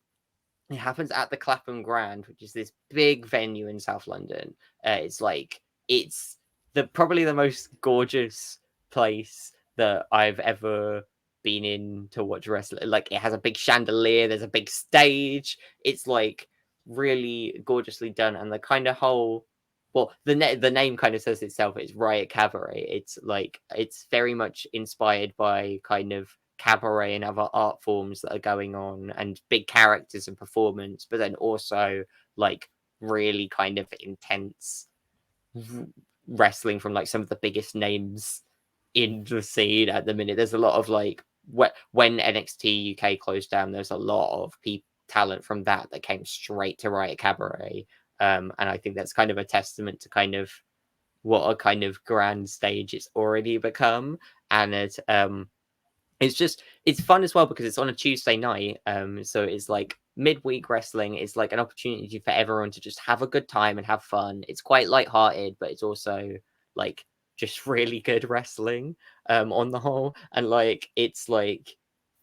at the Clapham Grand, which is this big venue in South London. It's probably the most gorgeous place that I've ever been in to watch wrestling. Like it has a big chandelier, there's a big stage. It's like really gorgeously done, and the kind of whole the name kind of says itself. It's Riotcabaret. It's very much inspired by kind of cabaret and other art forms that are going on, and big characters and performance, but then also like really kind of intense wrestling from like some of the biggest names in the scene at the minute. There's a lot of like when NXT UK closed down, there's a lot of talent from that came straight to Riotcabaret. And I think that's kind of a testament to kind of what a kind of grand stage it's already become. And it's fun as well because it's on a Tuesday night. So it's like midweek wrestling is like an opportunity for everyone to just have a good time and have fun. It's quite lighthearted, but it's also like just really good wrestling on the whole. And like it's like,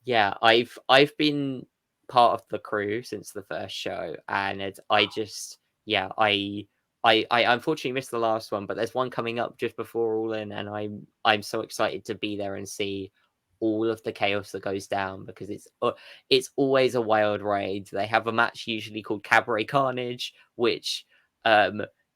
yeah, I've been part of the crew since the first show, and I just, yeah, I unfortunately missed the last one, but there's one coming up just before All In, and I'm so excited to be there and see all of the chaos that goes down, because it's always a wild ride. They have a match usually called Cabaret Carnage, which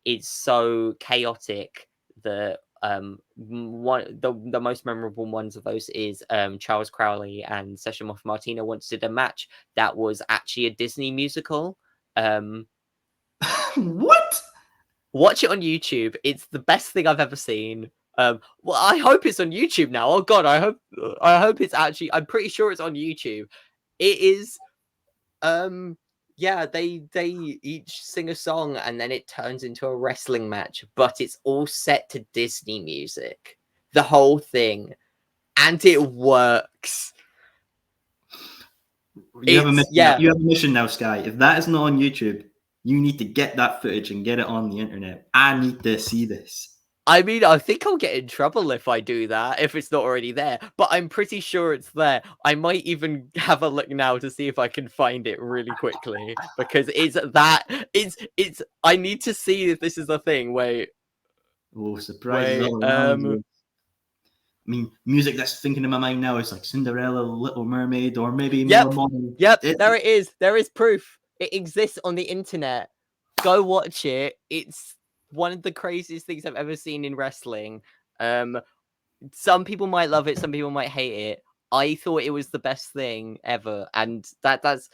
is so chaotic that the most memorable ones of those is Charles Crowley and Session Moth Martina once did a match that was actually a Disney musical. What? Watch it on YouTube. It's the best thing I've ever seen. Well, I hope it's on YouTube now. Oh God, I hope it's actually. I'm pretty sure it's on YouTube. It is. Yeah, they each sing a song and then it turns into a wrestling match, but it's all set to Disney music. The whole thing, and it works. You have a mission. Yeah. You have a mission now, Skye. If that is not on YouTube, you need to get that footage and get it on the internet. I need to see this. I mean, I think I'll get in trouble if I do that, if it's not already there, but I'm pretty sure it's there. I might even have a look now to see if I can find it really quickly, because it's I need to see if this is a thing. Wait. Oh, surprises all around you. I mean, music that's thinking in my mind now is like Cinderella, Little Mermaid, or maybe more modern. Yep, there it is. There is proof. It exists on the internet. Go watch it. It's one of the craziest things I've ever seen in wrestling. Some people might love it, some people might hate it. I thought it was the best thing ever, and that's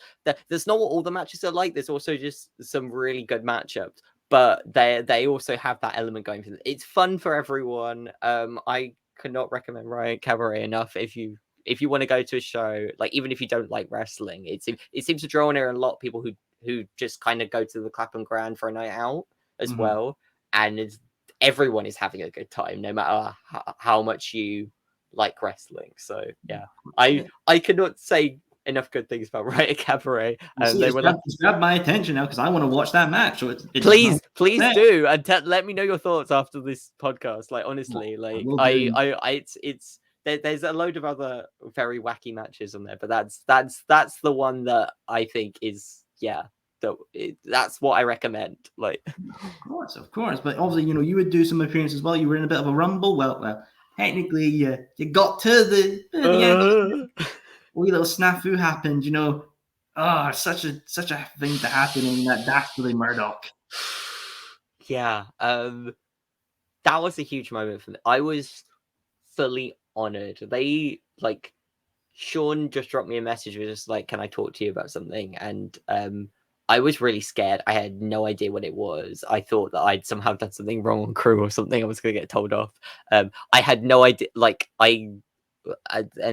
not what all the matches are like. There's also just some really good matchups, but they also have that element going for them. It's fun for everyone. I could not recommend Riotcabaret enough if you want to go to a show, like even if you don't like wrestling. It seems to draw near a lot of people who just kind of go to the Clapham Grand for a night out as well, and everyone is having a good time, no matter how much you like wrestling. So yeah, I cannot say enough good things about Riotcabaret. It's grabbed my attention now because I want to watch that match. So please do, and let me know your thoughts after this podcast. Like honestly, like there's a load of other very wacky matches on there, but that's the one that I think is that's what I recommend. Like, of course, but obviously, you would do some appearances while you were in a bit of a rumble. Well, technically, you got to the end. Wee little snafu happened. Such a thing to happen in that dastardly Murdoch. Yeah, that was a huge moment for me. I was fully honored. They Sean just dropped me a message, was just like, "Can I talk to you about something?" And I was really scared. I had no idea what it was. I thought that I'd somehow done something wrong on crew or something. I was going to get told off. I had no idea. And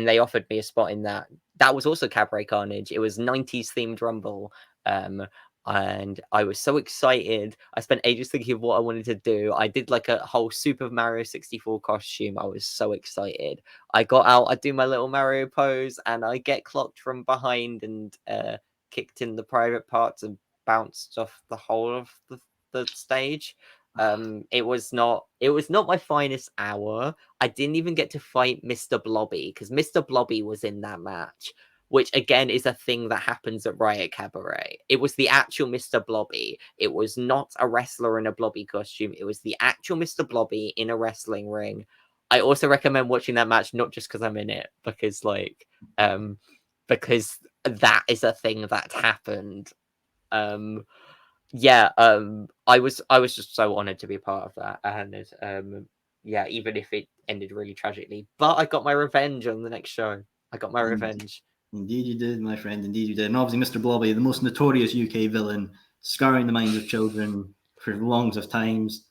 they offered me a spot in that. That was also Cabaret Carnage. It was 90s themed Rumble. And I was so excited. I spent ages thinking of what I wanted to do. I did like a whole Super Mario 64 costume. I was so excited. I got out, I do my little Mario pose, and I get clocked from behind and kicked in the private parts and bounced off the whole of the stage. It was not my finest hour. I didn't even get to fight Mr. Blobby, because Mr. Blobby was in that match, which again is a thing that happens at Riotcabaret. It was the actual Mr. Blobby. It was not a wrestler in a Blobby costume. It was the actual Mr. Blobby in a wrestling ring. I also recommend watching that match, not just because I'm in it, because because that is a thing that happened. I was just so honored to be a part of that, and even if it ended really tragically, but I got my revenge on the next show. I got my revenge. Indeed you did, my friend. Indeed you did. And obviously Mr. Blobby, the most notorious UK villain, scarring the minds of children for longs of times.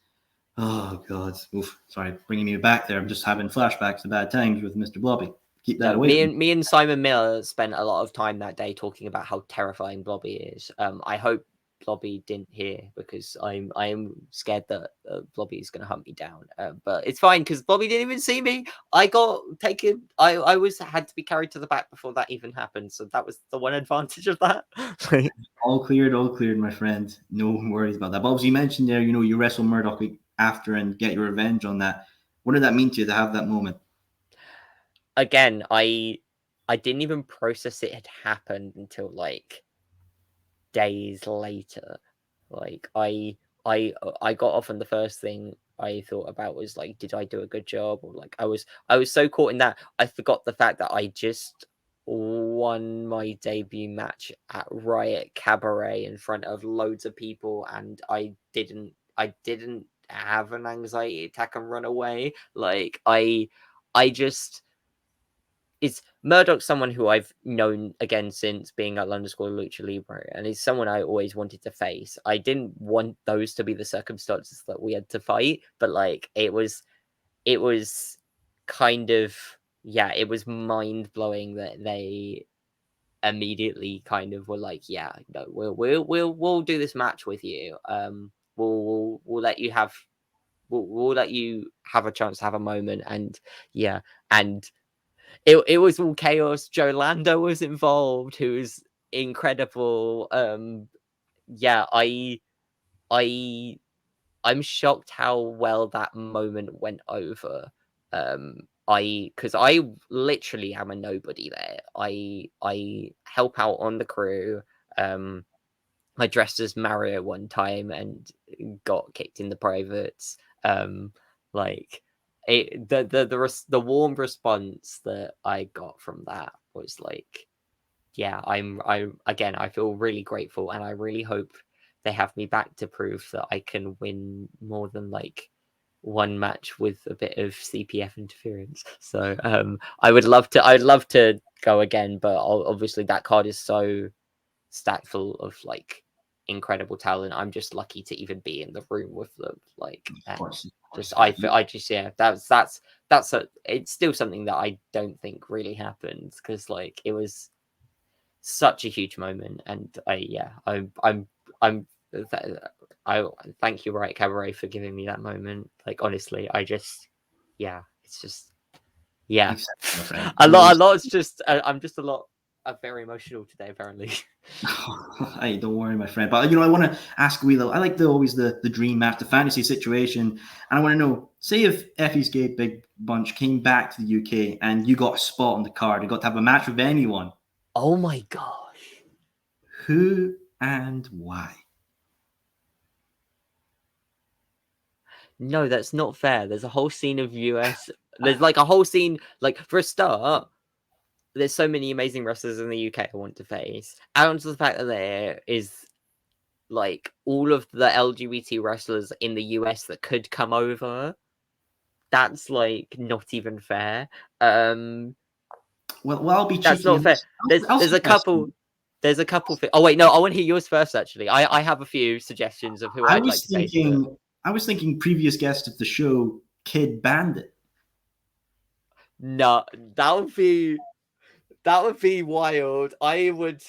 Oh, God. Oof. Sorry, bringing me back there. I'm just having flashbacks to bad times with Mr. Blobby. Keep that away. Me and Simon Miller spent a lot of time that day talking about how terrifying Blobby is. I hope Blobby didn't hear, because I am scared that Blobby is going to hunt me down. But it's fine, because Blobby didn't even see me. I got taken. I had to be carried to the back before that even happened. So that was the one advantage of that. All cleared, my friend. No worries about that. But obviously, you mentioned there, you wrestle Murdoch after and get your revenge on that. What did that mean to you to have that moment? Again, I didn't even process it had happened until like days later. Like I got off, and the first thing I thought about was like, did I do a good job? Or like I was so caught in that I forgot the fact that I just won my debut match at Riotcabaret in front of loads of people, and I didn't have an anxiety attack and run away. Like I just, it's Murdoch, someone who I've known again since being at London School of Lucha Libre, and he's someone I always wanted to face. I didn't want those to be the circumstances that we had to fight, but like it was kind of, yeah, it was mind blowing that they immediately kind of were like, yeah, no, we'll do this match with you. We'll let you have we'll let you have a chance to have a moment, and yeah, and it was all chaos. Joe Lando was involved, who was incredible. Yeah, I'm shocked how well that moment went over. Because I literally am a nobody there. I help out on the crew. I dressed as Mario one time and got kicked in the privates. Like the warm response that I got from that was like, yeah, I feel really grateful, and I really hope they have me back to prove that I can win more than like one match with a bit of CPF interference. So I'd love to go again, but obviously that card is so stacked full of like incredible talent. I'm just lucky to even be in the room with them. Like, Of course, just yeah. I just, yeah, it's still something that I don't think really happened, because like it was such a huge moment, and I'm I thank you, Riot Cabaret, for giving me that moment. Like honestly, I just, yeah, it's just, yeah, Exactly, my friend. a lot. It's just I'm just a lot. I'm very emotional today, apparently. Hey, don't worry, my friend. But I want to ask Wheelo. I like the dream match, the fantasy situation, and I want to know. Say if Effie's Gay Big Bunch came back to the UK and you got a spot on the card and got to have a match with anyone. Oh my gosh! Who and why? No, that's not fair. There's a whole scene of US. There's like a whole scene. Like for a start, there's so many amazing wrestlers in the UK I want to face. Add on to the fact that there is like all of the LGBT wrestlers in the US that could come over. That's like not even fair. Well, I'll be That's cheeky. not fair. There's a couple. There's a couple. Oh wait, no, I want to hear yours first. Actually, I have a few suggestions of who I'd like to face. I was thinking previous guest of the show, Kid Bandit. No, that would be wild. I would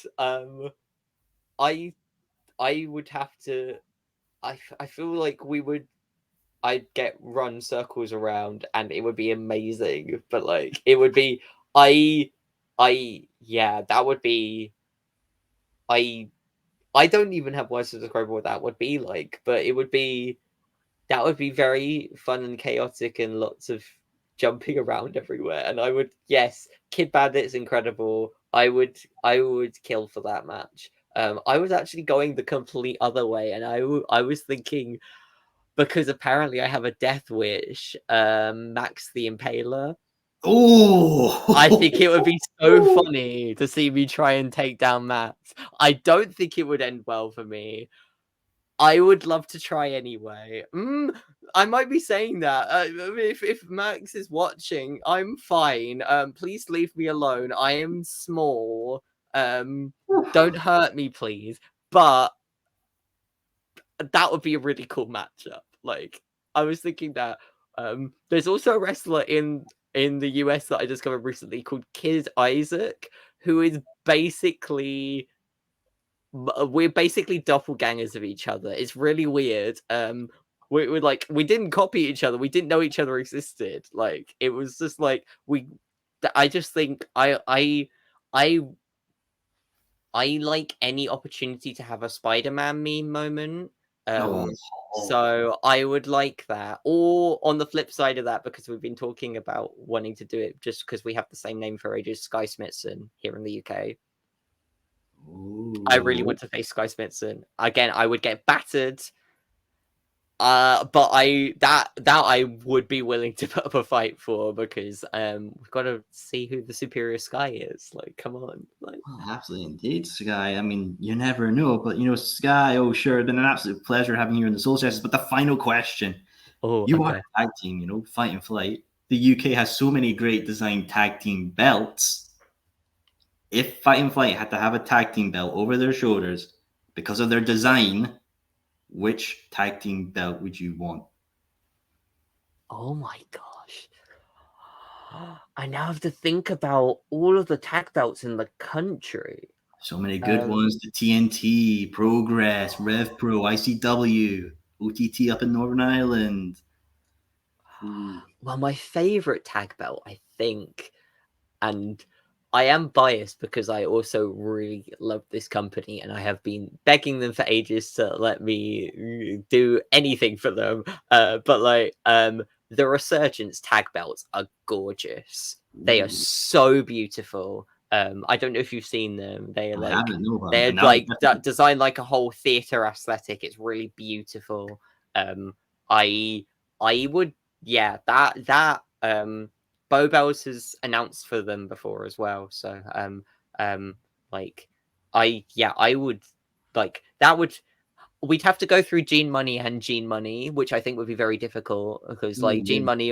have to. I feel like I'd get run circles around, and it would be amazing. But like it would be, yeah, that would be. I don't even have words to describe what that would be like, but that would be very fun and chaotic, and lots of jumping around everywhere. And yes, Kid Bandit's incredible. I would kill for that match. I was actually going the complete other way, and I was thinking, because apparently I have a death wish, Max the Impaler. Oh, I think it would be so funny to see me try and take down Max. I don't think it would end well for me. I would love to try anyway. I might be saying that. If Max is watching, I'm fine. Please leave me alone. I am small. Don't hurt me, please. But that would be a really cool matchup. Like, I was thinking that there's also a wrestler in the US that I discovered recently called Kid Isaac, who is basically we're basically doppelgangers of each other. It's really weird. We're like, we didn't copy each other. We didn't know each other existed. Like, it was just like I just think I like any opportunity to have a Spider-Man meme moment. Oh, So I would like that. Or on the flip side of that, because we've been talking about wanting to do it just because we have the same name for ages, Skye Smithson here in the UK. I really want to face Skye Smithson. Again, I would get battered. But that I would be willing to put up a fight for, because we've got to see who the superior Skye is. Like, come on. Like, well, absolutely indeed, Skye. I mean, you never know, but Skye, sure, been an absolute pleasure having you in the Soul Sessions. But the final question. You are a tag team, Fight and Flight. The UK has so many great designed tag team belts. If Fight and Flight had to have a tag team belt over their shoulders because of their design, which tag team belt would you want? Oh my gosh. I now have to think about all of the tag belts in the country. So many good ones. The TNT, Progress, Rev Pro, ICW, OTT up in Northern Ireland. Ooh. Well, my favorite tag belt, I think, and I am biased because I also really love this company and I have been begging them for ages to let me do anything for them. But like, the Resurgence tag belts are gorgeous. They are so beautiful. I don't know if you've seen them. They are like, they're like designed like a whole theater aesthetic. It's really beautiful. I would, yeah, that Beau Belles has announced for them before as well. So like I would like that would we'd have to go through Gene Money and Gene Money, which I think would be very difficult because like Gene Money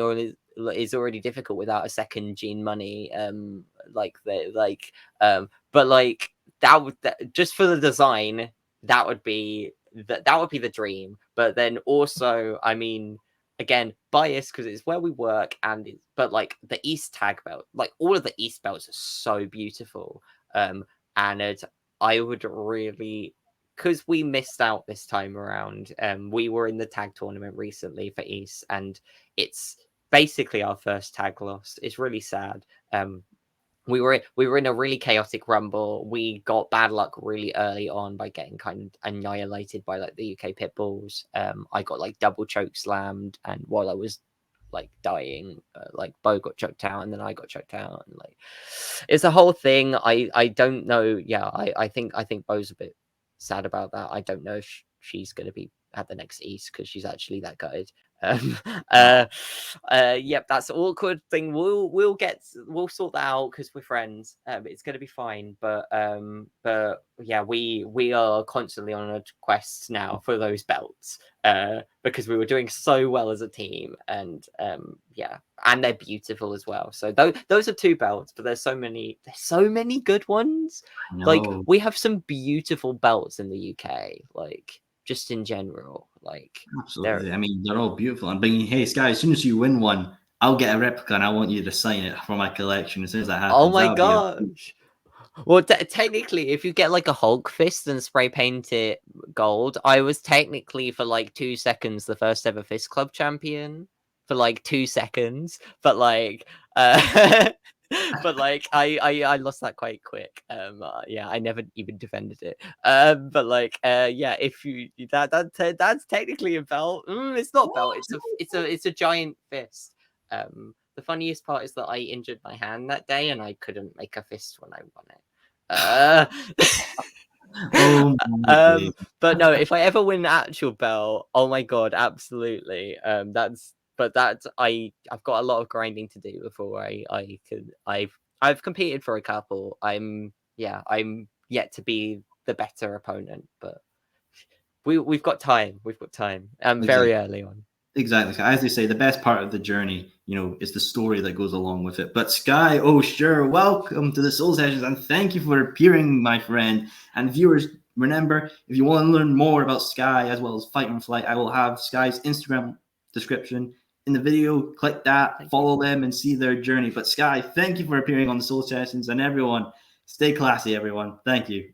is already difficult without a second Gene Money. But like that would just for the design, that would be the dream. But then also, I mean, again, biased because it's where we work, but like the East tag belt, like all of the East belts are so beautiful. And I would really, because we missed out this time around. We were in the tag tournament recently for East, and it's basically our first tag loss. It's really sad. We were in a really chaotic rumble. We got bad luck really early on by getting kind of annihilated by like the UK Pitbulls. I got like double choke slammed, and while I was like dying, like Beau got choked out, and then I got choked out, and like it's a whole thing. I don't know. Yeah, I think Beau's a bit sad about that. I don't know if she's going to be at the next East because she's actually that gutted. Yep, that's an awkward thing. We'll sort that out because we're friends. It's gonna be fine. But yeah, we are constantly on a quest now for those belts. Because we were doing so well as a team, and yeah, and they're beautiful as well. So those are two belts, but there's so many good ones. Like we have some beautiful belts in the UK, like just in general. Like absolutely. I mean, they're all beautiful. And bringing, hey, Skye, as soon as you win one, I'll get a replica and I want you to sign it for my collection as soon as that happens. Oh my gosh. Well, technically, if you get like a Hulk fist and spray paint it gold, I was technically for like 2 seconds the first ever Fist Club champion for like 2 seconds, but like, but like I lost that quite quick. Yeah, I never even defended it. But like, yeah, if you that's technically a belt. It's not a belt. It's a giant fist. The funniest part is that I injured my hand that day and I couldn't make a fist when I won it. But no, if I ever win an actual belt, oh my god, absolutely. I've got a lot of grinding to do before I've competed for a couple. I'm yet to be the better opponent, but we've got time. We've got time. Very early on. Exactly. As they say, the best part of the journey, is the story that goes along with it. But Skye O.Shure, welcome to the Soul Sessions, and thank you for appearing, my friend. And viewers, remember, if you want to learn more about Skye as well as Fight and Flight, I will have Skye's Instagram description in the video. Click that, follow them, and see their journey. But Skye, thank you for appearing on the Soul Sessions, and everyone, stay classy, everyone. Thank you.